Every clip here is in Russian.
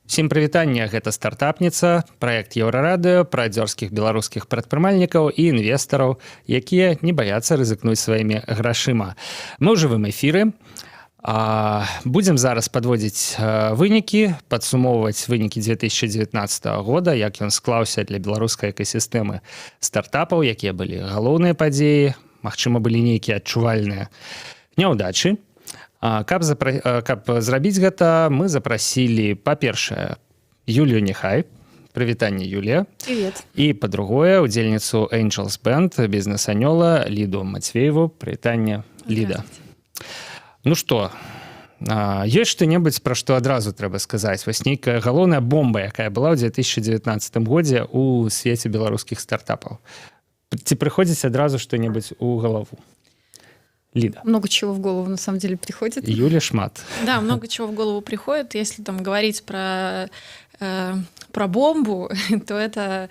Всем прывітанне, гэта стартапніца, праект Еўрарадыё пра дзёрзкіх беларускіх прадпрымальнікаў і інвестараў, якія не баяцца рызыкнуць сваімі грашыма. Мы ў жывым эфіры. Будзем зараз падводзіць вынікі, падсумоўваць вынікі 2019 года, як ён склаўся для беларускай экасістэмы стартапаў, якія былі галоўныя падзеі, магчыма, былі нейкія адчувальныя няўдачы. Каб зрабіць гэта, мы запрасілі, па-першае, Юлію Нехай. Прывітанне, Юлія. Привет. І, па-другое, удзельніцу Angels Band, бізнес-анёла Ліду Мацвееву. Прывітанне, Ліда. Ну што, ёсць што-небудзь, пра што адразу трэба сказаць? Вось нейкая галоўная бомба, якая была ў 2019 годзе ў свеце беларускіх стартапаў. Ці прыходзіць адразу што-небудзь у галаву? Лида. Много чего в голову на самом деле приходит. Юля шмат. Да, много чего в голову приходит. Если там говорить про бомбу, то это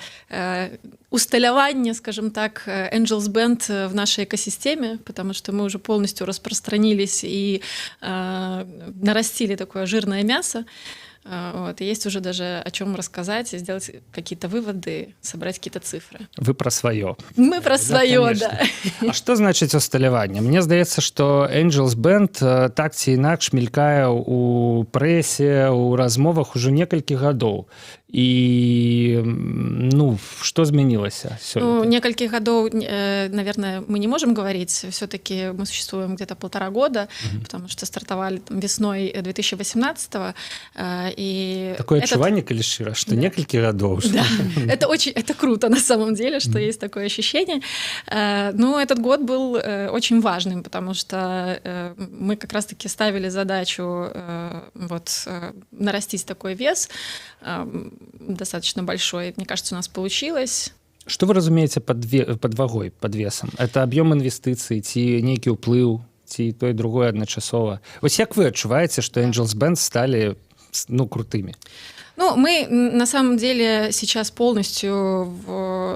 усталяванне, скажем так, Angels Band в нашей экосистеме, потому что мы уже полностью распространились и нарастили такое жирное мясо. Вот. И есть уже даже о чем рассказать, сделать какие-то выводы, собрать какие-то цифры. Вы про свое. Мы про свое, да. А что значит усталяванне? Мне здаецца, что Angels Band так ці інакш мелькае у прэсе, у размовах ужо некалькі гадоў. И, ну, что изменилось сегодня? Ну, несколько годов, наверное, мы не можем говорить. Все-таки мы существуем где-то 1,5 года, потому что стартовали там весной 2018-го. И такое отчувание, коли широ, что несколько годов. Да, это круто на самом деле, что есть такое ощущение. Но этот год был очень важным, потому что мы как раз-таки ставили задачу вот, нарастить такой вес, достаточно большой. Мне кажется, у нас получилось. Что вы разумеете под вагой, под весом? Это объем инвестиций, ці нейкі ўплыў, ці то и другое одночасово? Вось як вы адчуваеце, что Angels Band стали, ну, крутыми? Ну, мы на самом деле сейчас полностью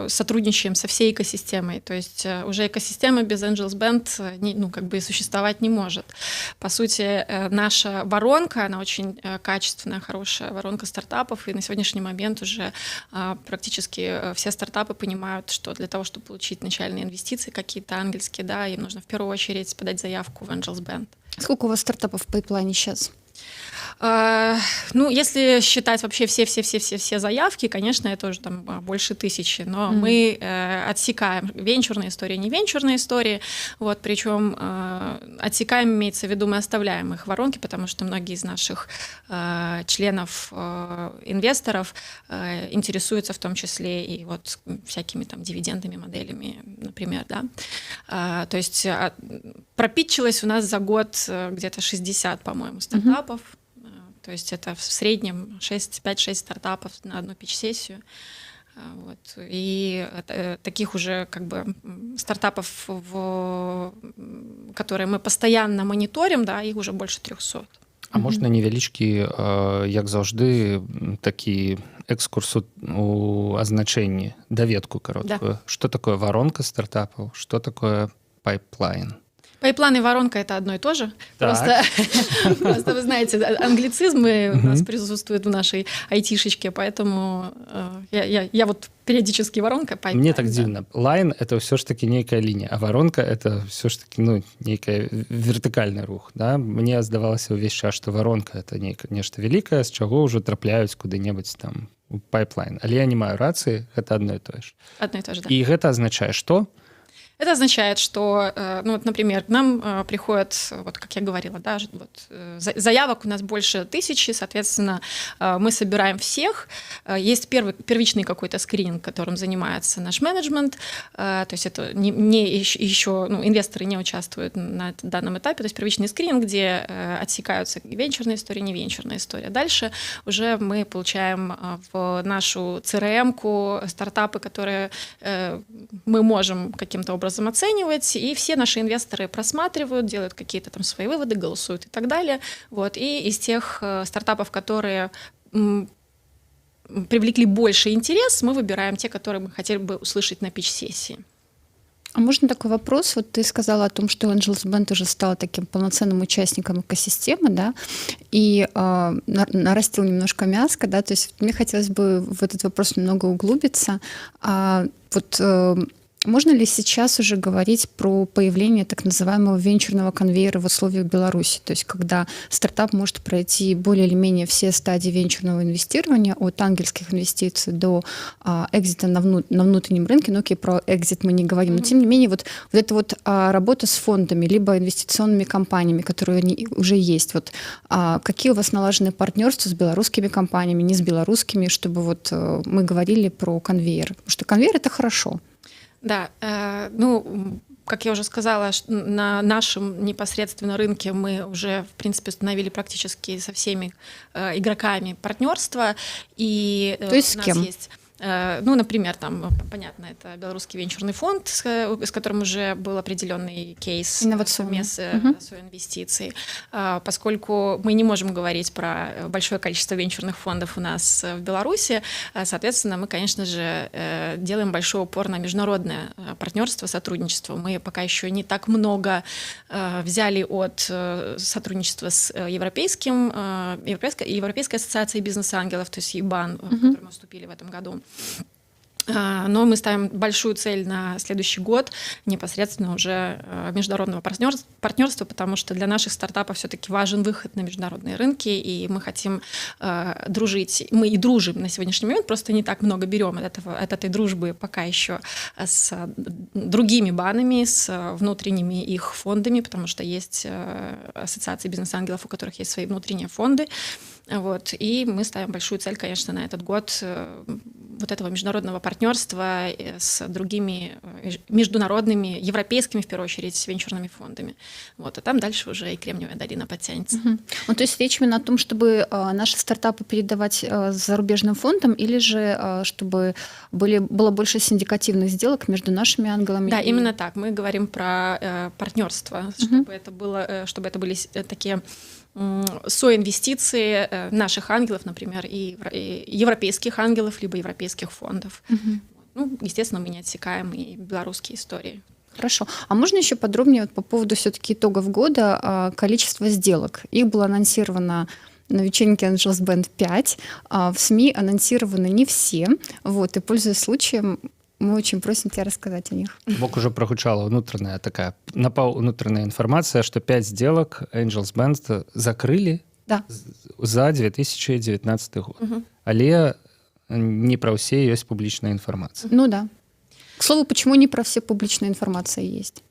сотрудничаем со всей экосистемой. То есть уже экосистема без Angels Band ну, как бы существовать не может. По сути, наша воронка, она очень качественная, хорошая воронка стартапов. И на сегодняшний момент уже практически все стартапы понимают, что для того, чтобы получить начальные инвестиции какие-то ангельские, да, им нужно в первую очередь подать заявку в Angels Band. Сколько у вас стартапов в пайплайне сейчас? Ну, если считать вообще все заявки, конечно, это уже там больше 1000, но мы отсекаем венчурные истории, не венчурные истории, вот, причем отсекаем, имеется в виду, мы оставляем их в воронке, потому что многие из наших членов, инвесторов интересуются в том числе и вот всякими там дивидендными моделями, например, да. То есть пропитчилось у нас за год где-то 60, по-моему, стартапов. То есть это в среднем 5-6 стартапов на одну питч-сессию. Вот. И таких уже как бы стартапов, которые мы постоянно мониторим, да, их уже больше 300. А можна невялічкі, як заўжды, такі экскурс у азначэнні, даведку кароткую. Да. Что такое воронка стартапаў? Что такое пайплайн? Пайплайн и воронка — это одно и то же. Просто вы знаете, англицизмы у нас присутствуют в нашей айтишечке, поэтому я вот периодически воронка, пайплайн. Мне так дивно. Лайн — это все ж таки некая линия, а воронка — это все ж таки, ну, некий вертикальный рух. Да? Мне здавалася ўвесь час, что воронка — это нешта вялікае, з чаго ўжо трапляюць куды-небудзь там у пайплайн. Але я не маю рацыі, это одно и то же. Одно и то же, да. И гэта означает что? Это означает, что, ну, вот, например, к нам приходят, вот как я говорила, да, вот, заявок у нас больше 1000, соответственно, мы собираем всех. Есть первичный какой-то скрининг, которым занимается наш менеджмент, то есть это не еще, ну, инвесторы не участвуют на данном этапе, то есть первичный скрининг, где отсекаются венчурные истории, не венчурная история. Дальше уже мы получаем в нашу CRM-ку стартапы, которые мы можем каким-то образом оценивать, и все наши инвесторы просматривают, делают какие-то там свои выводы, голосуют и так далее. Вот. И из тех стартапов, которые привлекли больше интерес, мы выбираем те, которые мы хотели бы услышать на питч-сессии. А можно такой вопрос? Вот ты сказала о том, что Angels Band уже стала таким полноценным участником экосистемы, да, и нарастил немножко мяско, да, то есть мне хотелось бы в этот вопрос немного углубиться. Можно ли сейчас уже говорить про появление так называемого венчурного конвейера в условиях Беларуси? То есть когда стартап может пройти более или менее все стадии венчурного инвестирования, от ангельских инвестиций до экзита на внутреннем рынке. Ну, окей, про экзит мы не говорим, но тем не менее вот эта вот работа с фондами, либо инвестиционными компаниями, которые уже есть. Вот какие у вас налажены партнерства с белорусскими компаниями, не с белорусскими, чтобы вот мы говорили про конвейер? Потому что конвейер — это хорошо. Да, как я уже сказала, на нашем непосредственно рынке мы уже, в принципе, установили практически со всеми игроками партнерство. И то есть у с нас кем? есть... например, там, понятно, это Белорусский венчурный фонд, с которым уже был определенный кейс соинвестиций. Поскольку мы не можем говорить про большое количество венчурных фондов у нас в Беларуси, соответственно, мы, конечно же, делаем большой упор на международное партнерство, сотрудничество. Мы пока еще не так много взяли от сотрудничества с Европейской ассоциацией бизнес-ангелов, то есть ЕБАН, в которую мы вступили в этом году. Но мы ставим большую цель на следующий год непосредственно уже международного партнерства, потому что для наших стартапов все-таки важен выход на международные рынки, и мы хотим дружить. Мы и дружим на сегодняшний момент, просто не так много берем от этой дружбы пока еще с другими банами, с внутренними их фондами, потому что есть ассоциации бизнес-ангелов, у которых есть свои внутренние фонды. Вот. И мы ставим большую цель, конечно, на этот год вот этого международного партнерства с другими международными, европейскими, в первую очередь, венчурными фондами. Вот. А там дальше уже и Кремниевая долина подтянется. Ну, то есть речь именно о том, чтобы наши стартапы передавать зарубежным фондам, или же чтобы было больше синдикативных сделок между нашими ангелами? Да, именно так. Мы говорим про партнерство, чтобы это были такие соинвестиции наших ангелов, например, и европейских ангелов, либо европейских фондов. Ну, естественно, мы не отсекаем и белорусские истории. Хорошо. А можно еще подробнее по поводу все-таки итогов года, количество сделок? Их было анонсировано на вечеринке Angels Band 5, в СМИ анонсированы не все. Вот, и, пользуясь случаем, мы очень просим тебя рассказать о них. Бок уже прогучала внутренняя такая, напаўнутраная информация, что 5 сделок Angels Band закрыли за 2019 год. Але не про все есть публичная информация. Ну да. К слову, почему не про все публичная информация есть?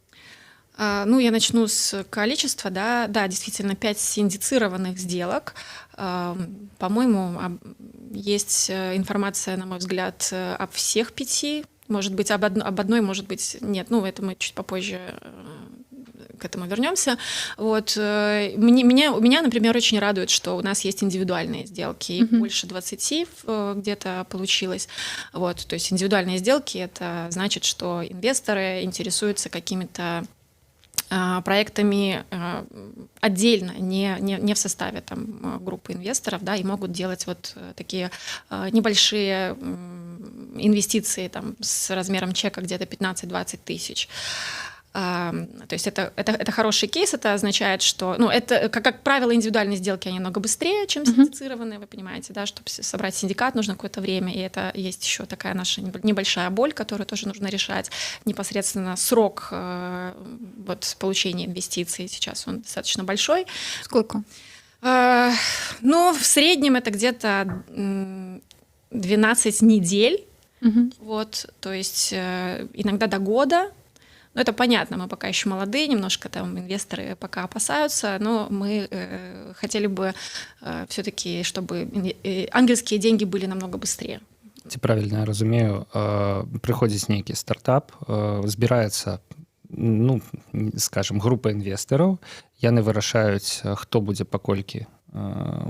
Ну, я начну с количества. Да, действительно, 5 синдицированных сделок. По-моему, есть информация, на мой взгляд, об всех 5. Может быть, об одной, может быть, нет. Ну, это мы чуть попозже к этому вернемся. Вот. Меня, например, очень радует, что у нас есть индивидуальные сделки. Их больше 20 где-то получилось. Вот. То есть индивидуальные сделки — это значит, что инвесторы интересуются какими-то проектами отдельно, не в составе там группы инвесторов, да, и могут делать вот такие небольшие инвестиции там с размером чека где-то 15-20 тысяч. То есть это хороший кейс, это означает, что, ну, это, как правило, индивидуальные сделки, они намного быстрее, чем синдицированные, вы понимаете, да, чтобы собрать синдикат, нужно какое-то время, и это есть еще такая наша небольшая боль, которую тоже нужно решать. Непосредственно срок вот, получения инвестиций сейчас он достаточно большой. Сколько? Ну, в среднем это где-то 12 недель, вот, то есть иногда до года. Ну, это понятно, мы пока еще молодые, немножко там инвесторы пока опасаются, но мы хотели бы все-таки, чтобы ангельские деньги были намного быстрее. Ці правильно я разумею, прыходзіць нейкі стартап, збіраецца, ну, скажем, група інвестараў, яны вырашаюць, хто будзе паколькі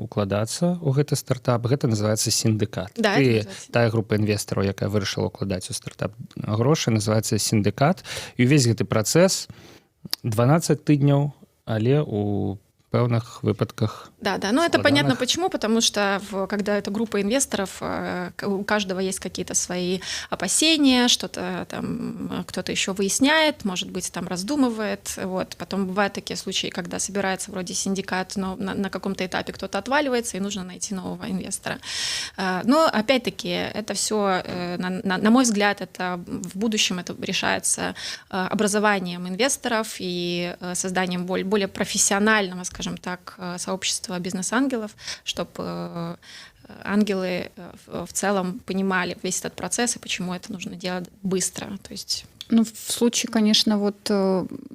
укладацца ў гэты стартап, гэта называецца сіндыкат. Да, І тая група інвестараў, якая вырашыла ўкладаць у стартап грошы, называецца сіндыкат. І ўвесь гэты працэс 12 тыдняў, але у пэўных выпадках. Да, но это складаных. понятно почему, потому что когда это группа инвесторов, у каждого есть какие-то свои опасения, что-то там кто-то еще выясняет, может быть, там раздумывает. Вот. Потом бывают такие случаи, когда собирается вроде синдикат, но на каком-то этапе кто-то отваливается, и нужно найти нового инвестора. Но опять-таки это все, на мой взгляд, это в будущем это решается образованием инвесторов и созданием более профессионального, скажем так, сообщества бизнес-ангелов, чтобы ангелы в целом понимали весь этот процесс и почему это нужно делать быстро. То есть Ну, в случае, конечно, вот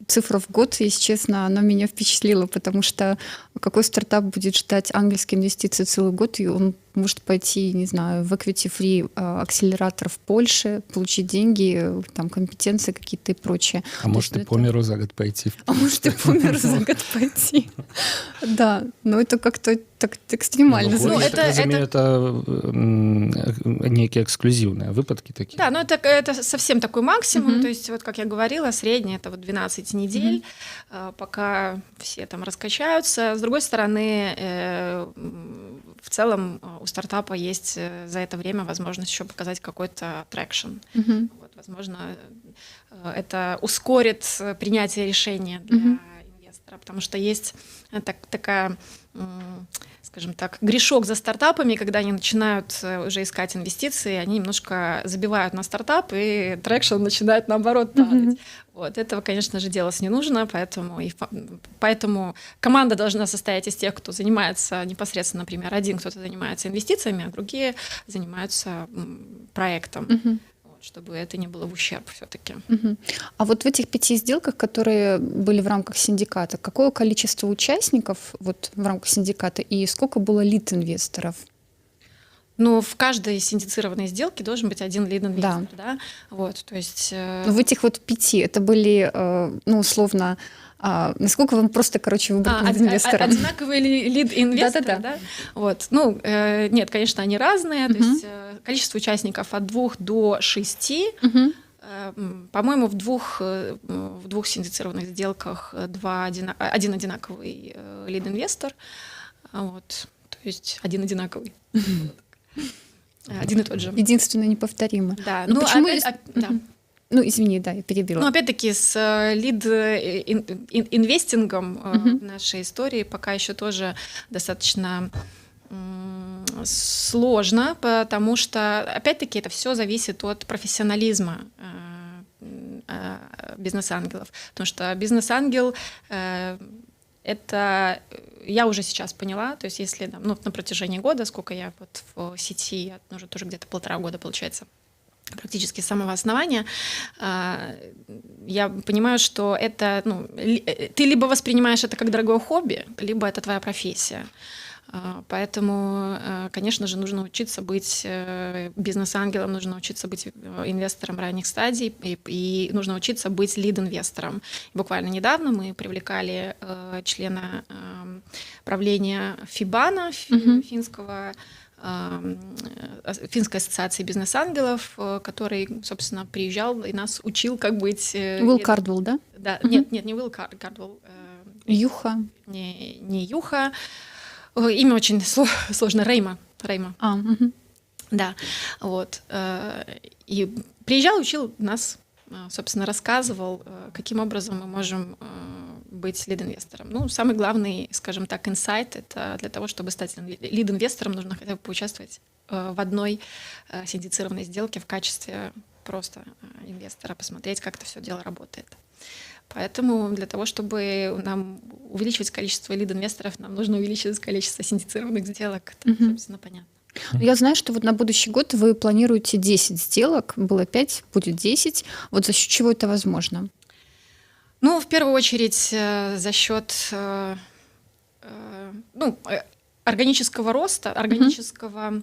цифра в год, если честно, она меня впечатлила, потому что какой стартап будет ждать ангельские инвестиции целый год, и он может пойти, не знаю, в equity-free акселератор в Польше, получить деньги, там, компетенции какие-то и прочее. А может и по миру за год пойти. А может и по миру за год пойти. Да, но это как-то так экстремально. Ну, я так разумею, это некие эксклюзивные выпадки такие. Да, но это совсем такой максимум. То есть, вот как я говорила, средний это вот 12 недель, пока все там раскачаются. С другой стороны, в целом у стартапа есть за это время возможность еще показать какой-то трекшн. Вот, возможно, это ускорит принятие решения для инвестора, потому что есть такая, скажем так, грешок за стартапами, когда они начинают уже искать инвестиции, они немножко забивают на стартап, и трекшн начинает наоборот падать. Вот. Этого, конечно же, делать не нужно, поэтому команда должна состоять из тех, кто занимается непосредственно, например, один кто-то занимается инвестициями, а другие занимаются проектом. Чтобы это не было в ущерб все-таки. А вот в этих 5 сделках, которые были в рамках синдиката, какое количество участников вот в рамках синдиката и сколько было лид-инвесторов? Ну, в каждой синдицированной сделке должен быть один лид-инвестор, да? Вот, то есть... В этих вот 5 это были, ну, условно, насколько вам просто, короче, выбрать лид-инвестора? Одинаковые лид-инвесторы, да? Вот. Ну, нет, конечно, они разные. То есть количество участников от 2 до 6. По-моему, в двух синдицированных сделках один одинаковый лид-инвестор. Вот. То есть один одинаковый. Один и тот же. Единственно неповторимо. Да. Ну, почему... Да. Ну, извини, да, я перебила. Ну, опять-таки, с лид-инвестингом в нашей истории пока еще тоже достаточно сложно, потому что, опять-таки, это все зависит от профессионализма бизнес-ангелов. Потому что бизнес-ангел это я уже сейчас поняла, то есть если на протяжении года, сколько я вот в сети, уже тоже где-то 1,5 года получается, практически с самого основания, я понимаю, что это, ты либо воспринимаешь это как дорогое хобби, либо это твоя профессия. Поэтому, конечно же, нужно учиться быть бизнес-ангелом, нужно учиться быть инвестором ранних стадий и нужно учиться быть лид-инвестором. Буквально недавно мы привлекали члена правления ФИБАНа, Финской ассоциации бизнес-ангелов, который, собственно, приезжал и нас учил, как быть... Уилл Кардвелл, да? Да, нет, не Уилл Кардвелл. Юха? Не Юха. Имя очень сложно. Рейма. Да, вот. И приезжал, учил нас, собственно, рассказывал, каким образом мы можем быть лид-инвестором. Ну, самый главный, скажем так, инсайт — это для того, чтобы стать лид-инвестором, нужно хотя бы поучаствовать в одной синдицированной сделке в качестве просто инвестора, посмотреть, как это все дело работает. Поэтому для того, чтобы нам увеличивать количество лид-инвесторов, нам нужно увеличивать количество синдицированных сделок. Это, собственно, понятно. Я знаю, что вот на будущий год вы планируете 10 сделок. Было 5, будет 10. Вот за счет чего это возможно? Ну, в первую очередь, за счет органического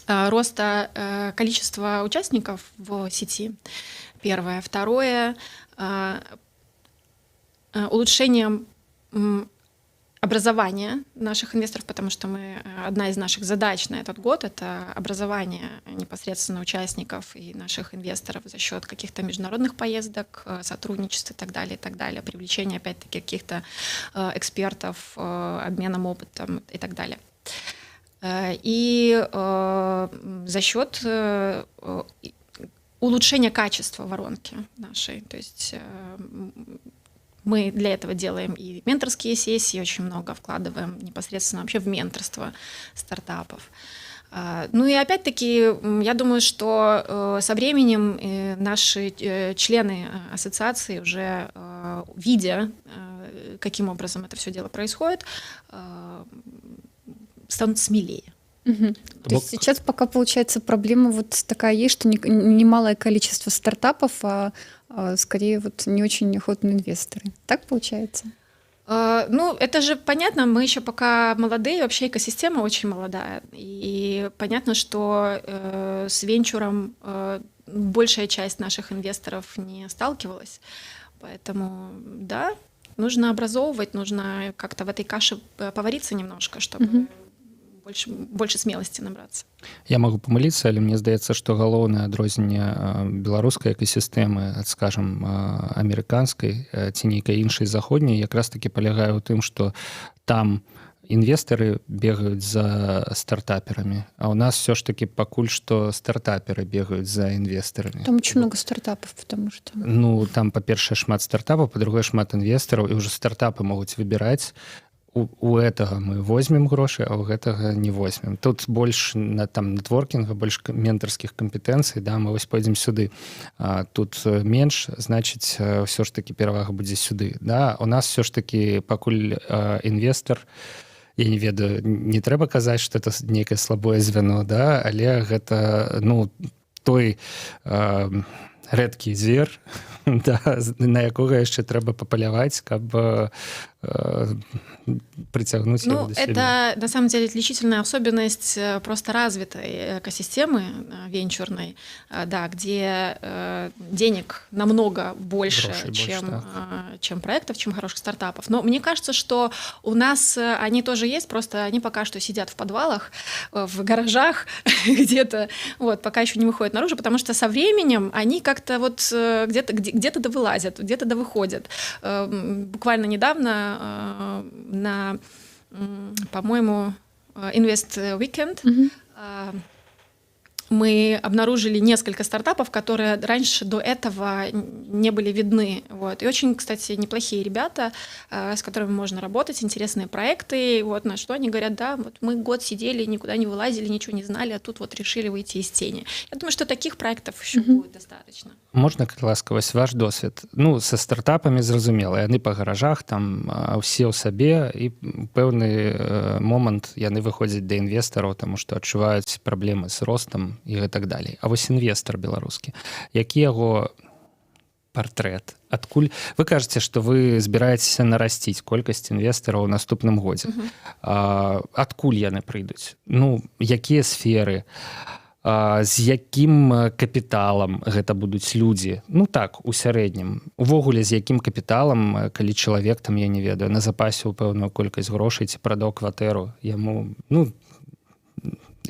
роста количества участников в сети. Первое. Второе — улучшением образование наших инвесторов, потому что одна из наших задач на этот год — это образование непосредственно участников и наших инвесторов за счет каких-то международных поездок, сотрудничеств и так далее, привлечения, опять-таки, каких-то экспертов, обменом опытом и так далее. И за счет улучшения качества воронки нашей, то есть мы для этого делаем и менторские сессии, очень много вкладываем непосредственно вообще в менторство стартапов. Ну и опять-таки, я думаю, что со временем наши члены ассоциации, уже видя, каким образом это все дело происходит, станут смелее. Угу. То есть сейчас пока, получается, проблема вот такая есть, что немалое количество стартапов, а скорее вот не очень охотные инвесторы. Так получается? Ну, это же понятно, мы еще пока молодые, вообще экосистема очень молодая. И понятно, что с венчуром большая часть наших инвесторов не сталкивалась. Поэтому, да, нужно образовывать, нужно как-то в этой каше повариться немножко, чтобы больше смелости набрацца. Я могу памыліцца, але мне здаецца, што галоўнае адрозненне беларускай экасістэмы ад, скажам, амерыканскай ці нейкай іншай заходняй якраз таки палягае ў тым, што там інвестары бегаюць за стартаперамі, а у нас все ж таки пакуль што стартаперы бегаюць за інвестарамі. Там очень много стартапов, потому что... Ну, там, па-першае, шмат стартапаў, па-другое, шмат інвестараў, і ўжо стартапы могуць выбіраць, у гэтага мы возьмем грошы, а у гэтага не возьмем. Тут больш на там нетворкінга, больш ментарскіх кампетэнцый, да, мы вось пойдзем сюды. Тут менш, значыць, ўсё ж таки перавага будзе сюды. Да? У нас все ж таки пакуль інвестар, я не ведаю, не трэба казаць, што это нейкае слабое звяно, да? Але гэта, ну, той рэдкі звер, да, на якога яшчэ трэба папаляваць, каб притягнуть его до себя. Это, на самом деле, отличительная особенность просто развитой экосистемы венчурной, да, где денег намного больше, чем проектов, чем хороших стартапов. Но мне кажется, что у нас они тоже есть, просто они пока что сидят в подвалах, в гаражах где-то, вот, пока еще не выходят наружу, потому что со временем они как-то вот где-то довылазят, где-то довыходят. Буквально недавно на, по-моему, Invest Weekend мы обнаружили несколько стартапов, которые раньше до этого не были видны. Вот. И очень, кстати, неплохие ребята, с которыми можно работать, интересные проекты. Вот, на что они говорят, да, вот мы год сидели, никуда не вылазили, ничего не знали, а тут вот решили выйти из тени. Я думаю, что таких проектов еще будет достаточно. Можна, калі ласкавасць, ваш досвед? Ну, са стартапамі зразумела, яны па гаражах, там ўсе ў сабе, і пэўны момант яны выходзяць да інвестараў, таму што адчуваюць праблемы з ростам і так далей. А вось інвестар беларускі, які яго партрэт? Адкуль вы кажаце, што вы збіраецеся нарасціць колькасць інвестараў у наступным годзе? Адкуль яны прыйдуць? Ну, якія сферы? З якім капіталам гэта будуць людзі? Ну так, у сярэднім. Увогуле, з якім капіталам, калі чалавек, там, я не ведаю, на запасе ў пэўную колькасць грошай ці прадаў кватэру, яму, ну,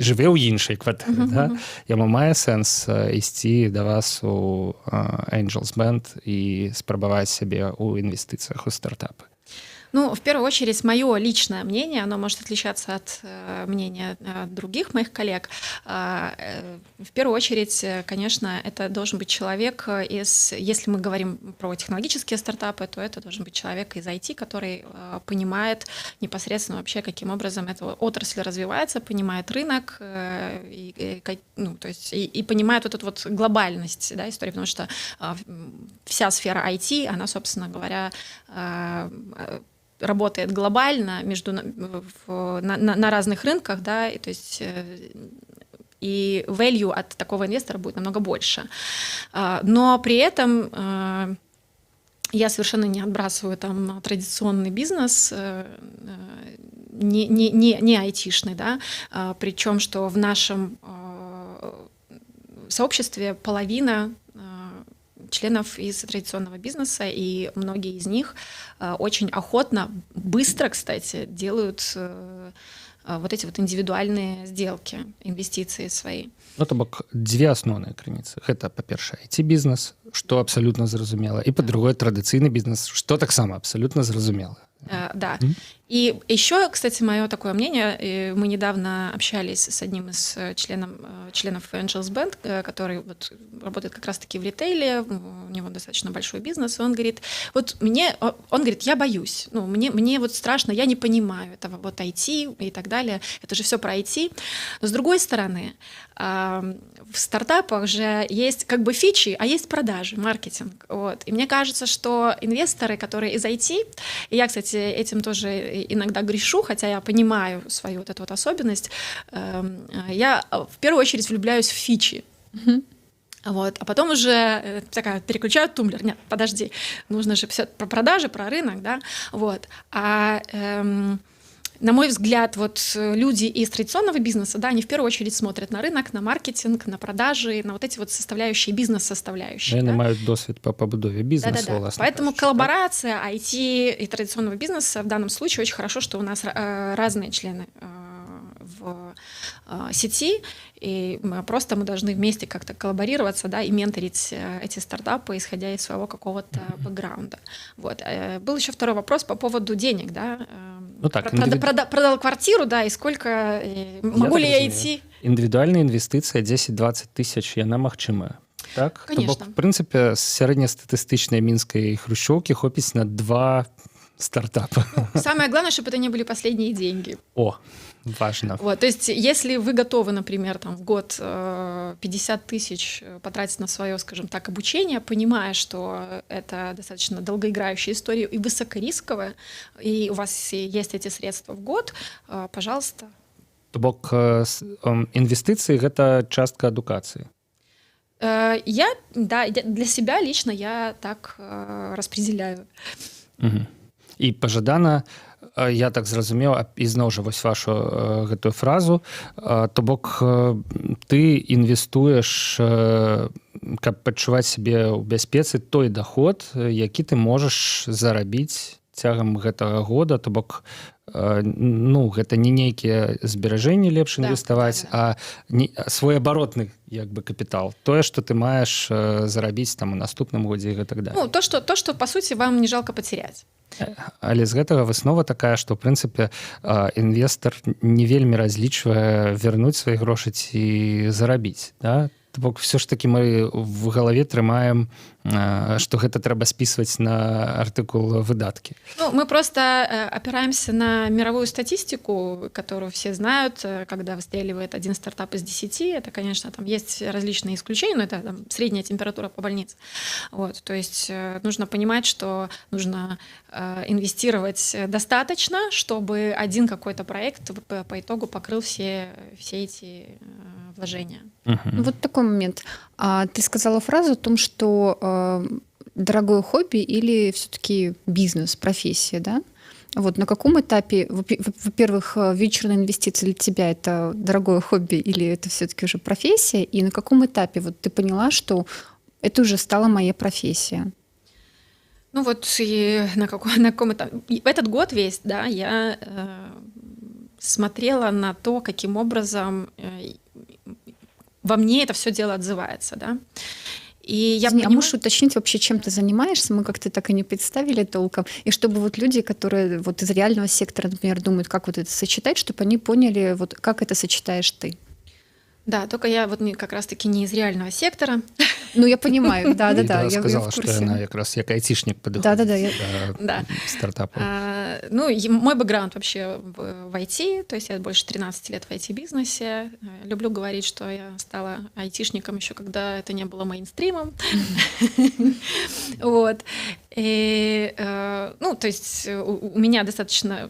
жыве ў іншай кватэры, да? Яму мае сэнс ісці да вас у Angels Band і спрабаваць сябе ў інвестыцыях у стартапы? Ну, в первую очередь, мое личное мнение, оно может отличаться от мнения других моих коллег. В первую очередь, конечно, это должен быть человек если мы говорим про технологические стартапы, то это должен быть человек из IT, который понимает непосредственно вообще, каким образом эта отрасль развивается, понимает рынок, и понимает вот эту вот глобальность, да, истории, потому что вся сфера IT, она, собственно говоря, работает глобально на разных рынках, да, и, то есть и value от такого инвестора будет намного больше. Но при этом я совершенно не отбрасываю там традиционный бизнес, не айтишный, да, причем что в нашем сообществе половина членов из традиционного бизнеса, и многие из них очень охотно, быстро, кстати, делают вот эти вот индивидуальные сделки, инвестиции свои. Ну, то бок дзве асноўныя крыніцы. Гэта, па-першае, IT-бізнес, што абсалютна зразумела, і па-другое, традыцыйны бізнес, што таксама абсалютна зразумела. Да. И еще, кстати, мое такое мнение, мы недавно общались с одним из членов Angels Band, который вот работает как раз-таки в ритейле, у него достаточно большой бизнес, и он говорит, он говорит, я боюсь, мне вот страшно, я не понимаю этого вот IT и так далее, это же все про IT. Но с другой стороны, в стартапах же есть как бы фичи, а есть продажи, маркетинг. Вот. И мне кажется, что инвесторы, которые из IT, и я, кстати, этим тоже иногда грешу, хотя я понимаю свою вот эту вот особенность, я в первую очередь влюбляюсь в фичи. Вот. А потом уже такая переключаю тумблер. Нет, подожди, нужно же все про продажи, про рынок, да? Вот. На мой взгляд, вот люди из традиционного бизнеса, да, они в первую очередь смотрят на рынок, на маркетинг, на продажи, на вот эти вот составляющие, бизнес-составляющие. Они имеют досвід по побудове бизнеса. Да. Поэтому коллаборация IT и традиционного бизнеса в данном случае очень хорошо, что у нас разные члены в сети, и мы должны вместе как-то коллаборироваться, да, и менторить эти стартапы, исходя из своего какого-то бэкграунда. Вот. Был еще второй вопрос по поводу денег, да. Ну так, продал квартиру, да, и сколько, могу ли я идти? Індывідуальная інвестыцыя 10-20 тысяч, яна магчымая. Так? Конечно. То бок, в прынцыпе, з сярэднестатыстычнай мінскай хрущёўкі хопіць на 2 стартапа. Самое главное, чтобы это не были последние деньги. О, важно. Вот, то есть, если вы готовы, например, там, в год 50 тысяч потратить на свое, скажем так, обучение, понимая, что это достаточно долгоиграющая история и высокорисковая, и у вас есть эти средства в год, пожалуйста. То бок, інвестыцыі — гэта частка адукацыі. Я для себя лично я так распределяю. Угу. І пажадана, я так зразумеў, ізноў жа вось вашу гэтую фразу, то бок ты інвестуеш, каб пачуваць сябе ў бяспецы той даход, які ты можаш зарабіць цягам гэтага года, то бок гэта не нейкія зберажэнні лепш інвеставаць, а свой абаротны як бы капітал, тое, што ты маеш зарабіць там у наступным годзе і гэтак далее. То, что по сути вам не жалко потерять. Але з гэтага выснова такая, што ў прынцыпе інвестар не вельмі разлічвае вярнуць свае грошы ці зарабіць, да? То бок все ж таки мы в галаве трымаем, что гэта трэба списывать на артыкул выдатки. Мы просто опираемся на мировую статистику, которую все знают, когда выстреливает один стартап из 10. Это, конечно, там есть различные исключения, но это там средняя температура по больнице. Вот, то есть нужно понимать, что нужно инвестировать достаточно, чтобы один какой-то проект по итогу покрыл все эти вложения. Вот такой момент. Ты сказала фразу о том, что дорогое хобби или все-таки бизнес, профессия, да? Вот на каком этапе, во-первых, венчурные инвестиции для тебя это дорогое хобби или это все-таки уже профессия? И на каком этапе вот ты поняла, что это уже стала моя профессия? Ну вот и на каком этапе? Этот год весь, да, я смотрела на то, каким образом во мне это все дело отзывается, да. И я понимаю... А можешь уточнить вообще, чем ты занимаешься? Мы как-то так и не представили толком. И чтобы вот люди, которые вот из реального сектора, например, думают, как вот это сочетать, чтобы они поняли, вот как это сочетаешь ты. Да, только я вот как раз-таки не из реального сектора. Ну, я понимаю, да-да-да. Я сказала, что она как раз как айтишник подходит да. стартапу. Ну, мой бэкграунд вообще в IT, то есть я больше 13 лет в IT-бизнесе. Люблю говорить, что я стала айтишником еще когда это не было мейнстримом. Вот. Ну, то есть у меня достаточно...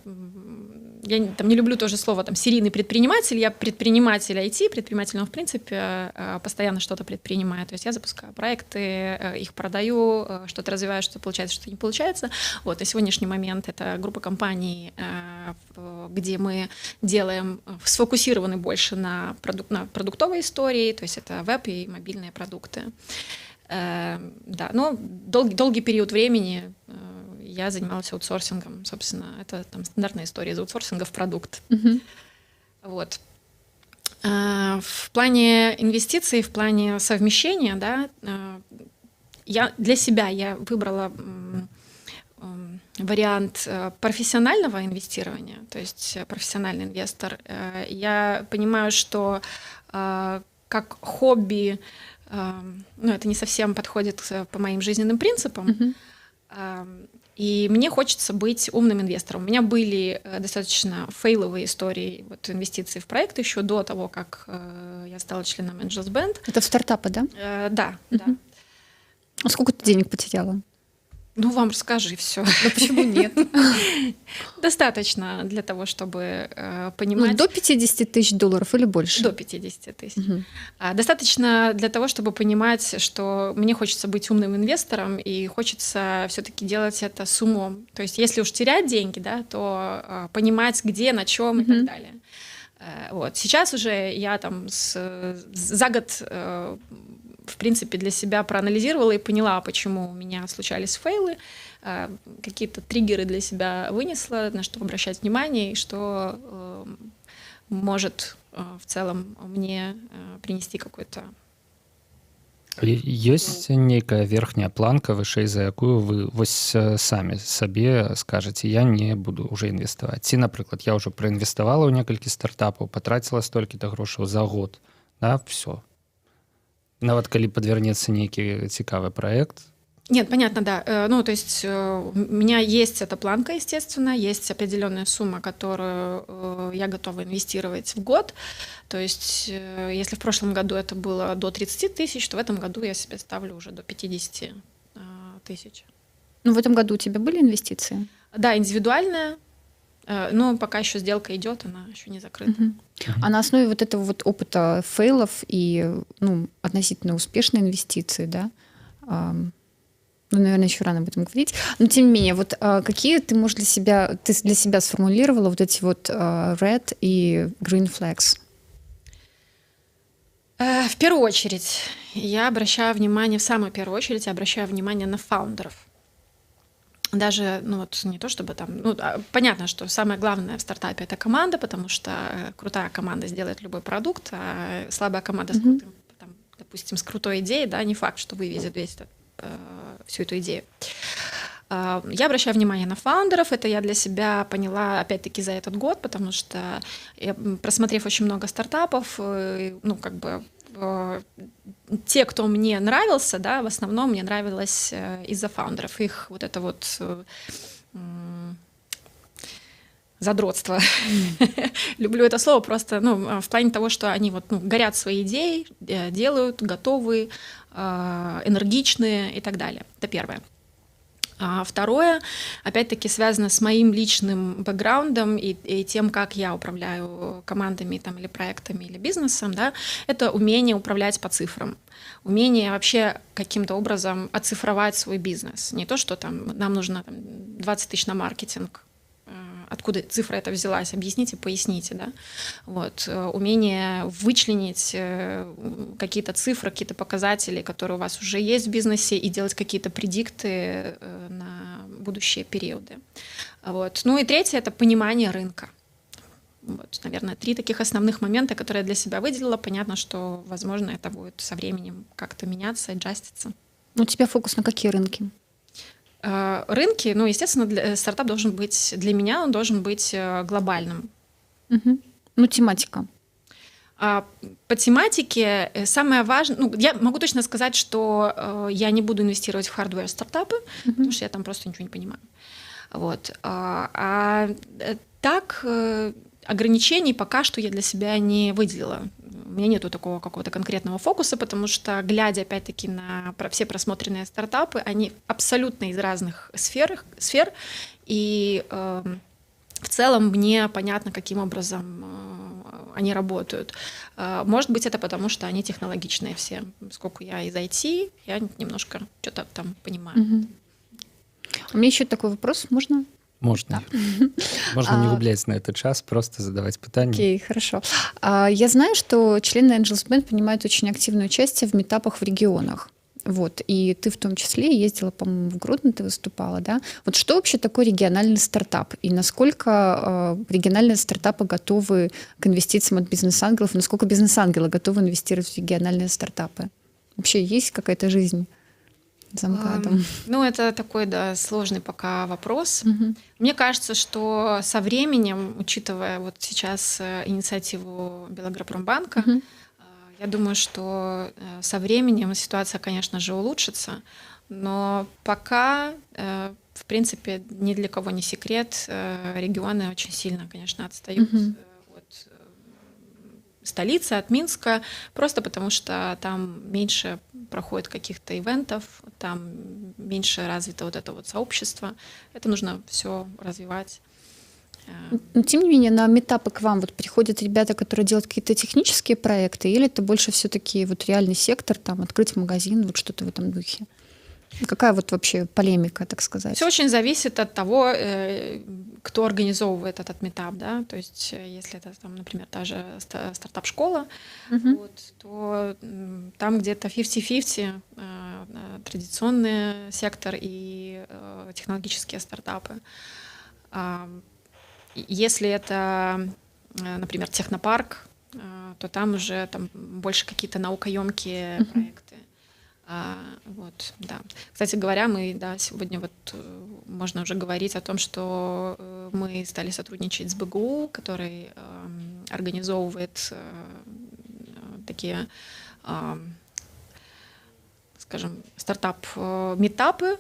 Я там не люблю тоже слово там, серийный предприниматель, я предприниматель IT, предприниматель, он в принципе постоянно что-то предпринимает, то есть я запускаю проекты, их продаю, что-то развиваю, что получается, что не получается. Вот, на сегодняшний момент это группа компаний, где мы делаем, сфокусированы больше на продуктовой истории, то есть это веб и мобильные продукты. Да, но долгий период времени я занималась аутсорсингом. Собственно, это там стандартная история из аутсорсинга в продукт. Вот. В плане инвестиций, в плане совмещения, да, для себя я выбрала вариант профессионального инвестирования, то есть профессиональный инвестор. Я понимаю, что как хобби, это не совсем подходит по моим жизненным принципам, и мне хочется быть умным инвестором. У меня были достаточно фейловые истории инвестиций в проект еще до того, как я стала членом Angels Band. Это в стартапы, да? Да. А сколько ты денег потеряла? Вам расскажи все. Да почему нет? Достаточно для того, чтобы понимать... До 50 тысяч долларов или больше? До 50 тысяч. Достаточно для того, чтобы понимать, что мне хочется быть умным инвестором и хочется все-таки делать это с умом. То есть если уж терять деньги, да, то понимать, где, на чем и так далее. Вот. Сейчас уже я там за год... в принципе, для себя проанализировала и поняла, почему у меня случались фейлы, какие-то триггеры для себя вынесла, на что обращать внимание, и что может в целом мне принести какой-то... Ёсць нейкая верхняя планка, вышэй за якую вы вось самі сабе скажаце, я не буду уже інвеставаць. Ці, напрыклад, я ўжо праінвеставала ў некалькі стартапаў, патраціла столькі-то грошаў за год, да, все. Нават калі падвярнецца нейкі цікавы проект. Нет, понятно, да. То есть у меня есть эта планка, естественно, есть определенная сумма, которую я готова инвестировать в год. То есть если в прошлом году это было до 30 тысяч, то в этом году я себе ставлю уже до 50 тысяч. В этом году у тебя были инвестиции? Да, индивидуальная. Но пока еще сделка идет, она еще не закрыта. А на основе вот этого вот опыта фейлов и относительно успешной инвестиции, да, наверное, еще рано об этом говорить, но тем не менее, вот какие ты для себя сформулировала вот эти вот red и green flags? В первую очередь, в самую первую очередь я обращаю внимание на фаундеров. Даже, не то чтобы там... понятно, что самое главное в стартапе — это команда, потому что крутая команда сделает любой продукт, а слабая команда с крутым, допустим, с крутой идеей, да, не факт, что вывезет всю эту идею. Я обращаю внимание на фаундеров. Это я для себя поняла, опять-таки, за этот год, потому что, просмотрев очень много стартапов, те, кто мне нравился, да, в основном мне нравилось из-за фаундеров. Их вот это вот задротство. Люблю это слово просто, в плане того, что они горят своей идеей, делают, готовы, энергичные и так далее. Это первое. А второе, опять-таки, связано с моим личным бэкграундом и тем, как я управляю командами или проектами или бизнесом, да, это умение управлять по цифрам, умение вообще каким-то образом оцифровать свой бизнес. Не то, что нам нужно 20 тысяч на маркетинг, откуда цифра эта взялась, объясните, поясните, да. Вот. Умение вычленить какие-то цифры, какие-то показатели, которые у вас уже есть в бизнесе, и делать какие-то предикты на будущие периоды. Вот. И третье — это понимание рынка. Вот, наверное, 3 таких основных момента, которые я для себя выделила. Понятно, что, возможно, это будет со временем как-то меняться, аджаститься. У тебя фокус на какие рынки? Рынки, естественно, стартап должен быть, для меня он должен быть глобальным. Тематика. По тематике самое важное... я могу точно сказать, что я не буду инвестировать в хардвер-стартапы, потому что я там просто ничего не понимаю. Вот. Так, ограничений пока что я для себя не выделила. У меня нету такого какого-то конкретного фокуса, потому что, глядя опять-таки на все просмотренные стартапы, они абсолютно из разных сфер, и в целом мне понятно, каким образом они работают. Может быть, это потому, что они технологичные все. Поскольку я из IT, я немножко что-то там понимаю. У меня еще такой вопрос, можно? Можно. Можно не гублять на этот час, просто задавать питания. Окей, хорошо. Я знаю, что члены Angels Band принимают очень активное участие в митапах в регионах. Вот, и ты в том числе ездила, по-моему, в Гродно, ты выступала, да? Вот что вообще такое региональный стартап? И насколько региональные стартапы готовы к инвестициям от бизнес-ангелов? Насколько бизнес-ангелы готовы инвестировать в региональные стартапы? Вообще есть какая-то жизнь за МКАДом? Ну, это такой, да, сложный пока вопрос. Мгм. Мне кажется, что со временем, учитывая вот сейчас инициативу Белагропромбанка, Мгм. я думаю, что со временем ситуация, конечно же, улучшится, но пока, в принципе, ни для кого не секрет, регионы очень сильно, конечно, отстают Мгм. от столицы, от Минска, просто потому что там меньше проходит каких-то ивентов, там меньше развито вот это вот сообщество. Это нужно все развивать. Но тем не менее, на метапы к вам вот приходят ребята, которые делают какие-то технические проекты, или это больше все-таки вот реальный сектор, там открыть магазин, вот что-то в этом духе? Какая вот вообще полемика, так сказать? Все очень зависит от того, кто организовывает этот метап, да, то есть если это, там, например, та же стартап-школа, Мгм. вот, то там где-то 50-50 традиционный сектор и технологические стартапы. А, Если это, например, технопарк, то там уже там больше какие-то наукоемкие Мгм. проекты. Вот, да. Кстати говоря, мы, да, сегодня вот можно уже говорить о том, что мы стали сотрудничать с БГУ, который организовывает такие, скажем, стартап-метапы,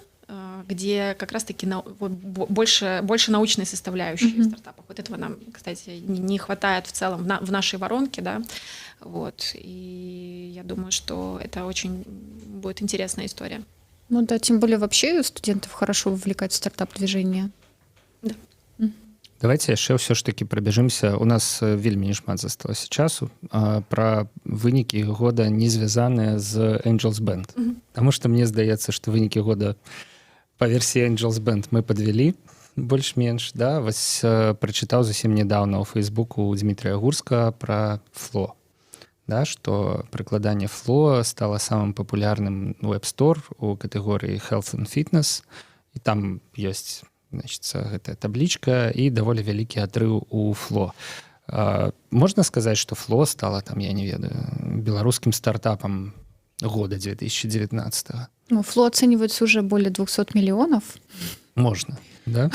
где как раз-таки вот больше научной составляющей в Мгм. стартапах. Вот этого нам, кстати, не хватает в целом в нашей воронке, да. Вот. И я думаю, что это очень будет интересная история. Ну да, тем более вообще студентов хорошо вовлекать в стартап-движение. Да. Давайте яшчэ ўсё ж таки прабяжымся. У нас вельмі немат засталося часу пра вынікі года не звязаныя з Angels Band. Таму што мне здаецца, што вынікі года па версіі Angels Band мы падвялі больш-менш, да, вось прачытаў зусім нядаўна ў Фейсбуку у Дмітрия Гурска пра Фло, да, што прыкладанне Фло стала самым папулярным у App Store у катэгорыі Health and Fitness, і там ёсць, значит, гэтая таблічка і даволі вялікі адрыў у Фло. Можна сказаць, што Фло стала там, я не ведаю, беларускім стартапам года 2019. Ну, Фло оценивается уже более 200 миллионов. Можно, да?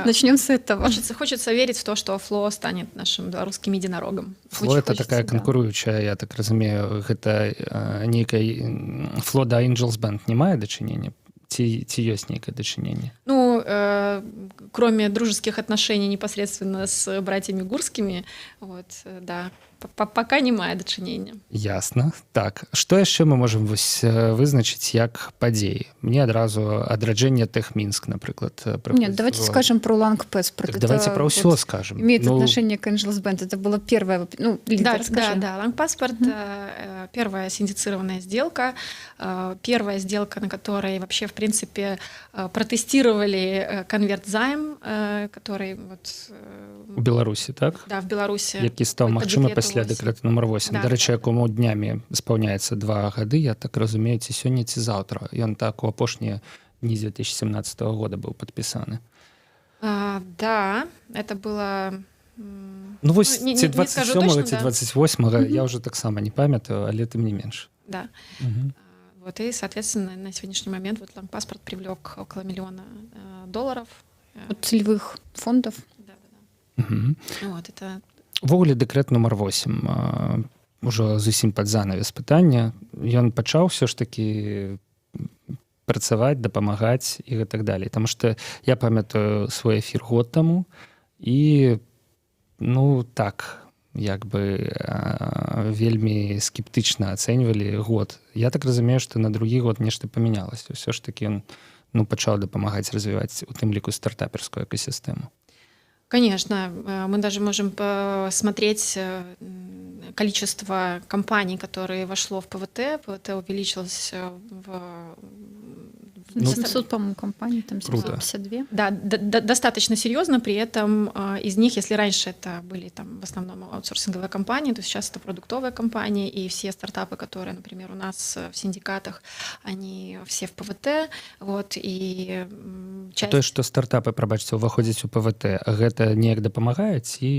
Начнем с этого. Хочется верить в то, что Фло станет нашим белорусским единорогом. Фло Очень это хочется, такая да. канкуруючая, я так разумею, гэта нейкай Фло да Angels Band не мае дачынення? Ці ёсць нейкае дачыненне? Ну, кроме дружеских отношений непосредственно с братьями Гурскими, вот, да, пока не мае дачынення. Ясна. Так, што яшчэ мы можам вызначыць як падзеі? Мне адразу адраджэнне Тэхмінск, напрыклад. Нет, давайте скажем про Лангпаспорт. Так давайте про ўсё вот скажем. имеет отношение к Angels Band. Это была первая... Ну, Лида, расскажи. Да, Лангпаспорт, первая синдицированная сделка, первая сделка, на которой вообще, в принципе, протестировали конверт-займ, который вот... У Беларусі, так? Да, в Беларуси. Які стаў магчыма пасля дэкрэту нумар 8. Да, Дарэчы, якому днямі спаўняецца 2 гады, я так разумею, ці сёння, ці заўтра. Ён так у апошнія дні 2017 года быў падпісаны. Да, это было... Ну вось не ці скажу 27 точно, ці да. 28 я уже таксама не памятаю, але тым не менш. Да. Мгм. Вот, и, соответственно, на сегодняшний момент вот Лангпаспорт привлек около $1 миллиона. От целевых фондов. Да, да, да. Мгм. Вот, это... Увогуле дэкрэт нумар 8 ужо зусім пад занавес пытання. Ён пачаў ўсё ж такі працаваць, дапамагаць і гэтак далей. Таму што я памятаю свой эфір год таму і ну так, як бы вельмі скептычна ацэньвалі год. Я так разумею, што на другі год нешта памянялася. Ўсё ж такі ён пачаў дапамагаць развіваць у тым ліку стартаперскую экасістэму. Конечно, мы даже можем посмотреть количество компаний, которые вошло в ПВТ. ПВТ увеличилось Ну, 700, по-моему, компаний, там Круто. 752. Да, достаточно серьезно, при этом из них, если раньше это были там в основном аутсорсинговые компании, то сейчас это продуктовые компании, и все стартапы, которые, например, у нас в синдикатах, они все в ПВТ, вот, и часть... Тое, што стартапы, прабачце, уваходзяць у ПВТ, гэта неяк дапамагае ці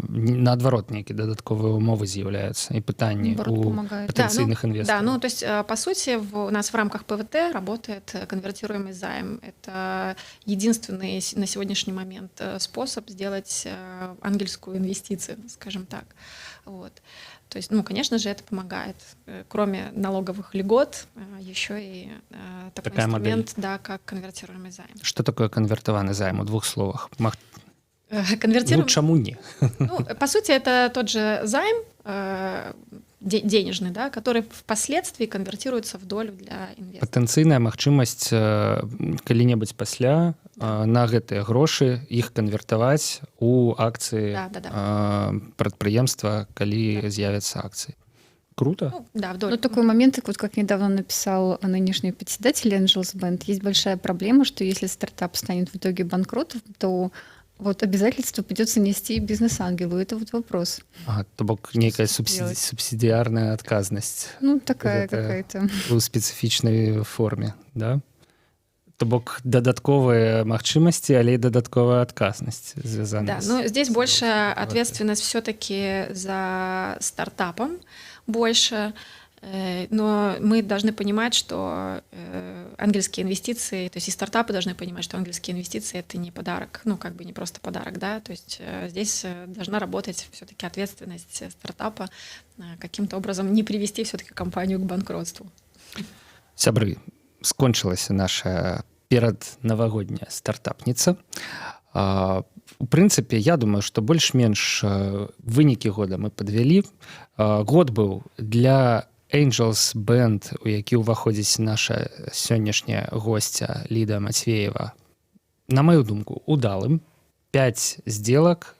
наадварот нейкія дадатковыя умовы з'яўляюцца і пытанні Наоборот, у помогает. патэнцыйных Да, інвестараў? ну то есть по сути у нас в рамках ПВТ работает конвертируемый займ. Это единственный на сегодняшний момент способ сделать ангельскую инвестицию, скажем так. Вот. То есть, ну, конечно же, это помогает. Кроме налоговых льгот, еще и такой Такая инструмент, да, как конвертируемый займ. Што такое канвертаваны займ у двух словах? Ну, Конвертируемый... чаму не? Ну, по сути, это тот же займ денежный, да, который впоследствии конвертируется в долю для инвестора. Патэнцыйная магчымасць калі-небудзь пасля на гэтыя грошы іх канвертаваць у акцыі прадпрыемства, калі з'явяцца акцыі. Круто. Ну, да, в долю. Ну, такой момент, вот как недавно написал нынешний председатель Angels Band, есть большая проблема, что если стартап станет в итоге банкротом, то вот обязательство придется нести бизнес-ангелу. Это вот вопрос. То бок нейкая Делать. субсидиарная адказнасць. Ну, такая Гэта какая-то. у спецыфічнай форме, да? То бок дадатковыя магчымасці, але і дадатковая адказнасць звязаная. Да, но здесь больше ответственность все-таки за стартапом, больше. Но мы должны понимать, что ангельские инвестиции, то есть и стартапы должны понимать, что ангельские инвестиции — это не подарок, ну как бы не просто подарок, да, то есть здесь должна работать все-таки ответственность стартапа, каким-то образом не привести все-таки компанию к банкротству. Сябры, скончылася наша пераднавагодняя стартапніца. У прынцыпе, я думаю, што больш-менш вынікі года мы падвялі. Год быў для Angels Band, у які ўваходзіць наша сённяшняя госця Ліда Мацвеева, на маю думку, удалым. 5 сделак,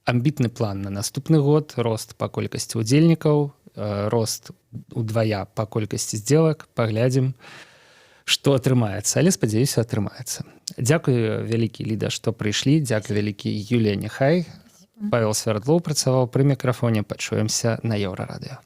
амбітны план на наступны год, рост па колькасці удзельнікаў, рост удвая па колькасці сделак. Паглядзім, што атрымаецца, але, спадзяюся, атрымаецца. Дзякую вялікі, Ліда, што прыйшлі. Дзякую вялікі, Юлія Нехай. Павел Свярдлоў працаваў пры мікрафоне. Пачуемся на Еўрарадыё.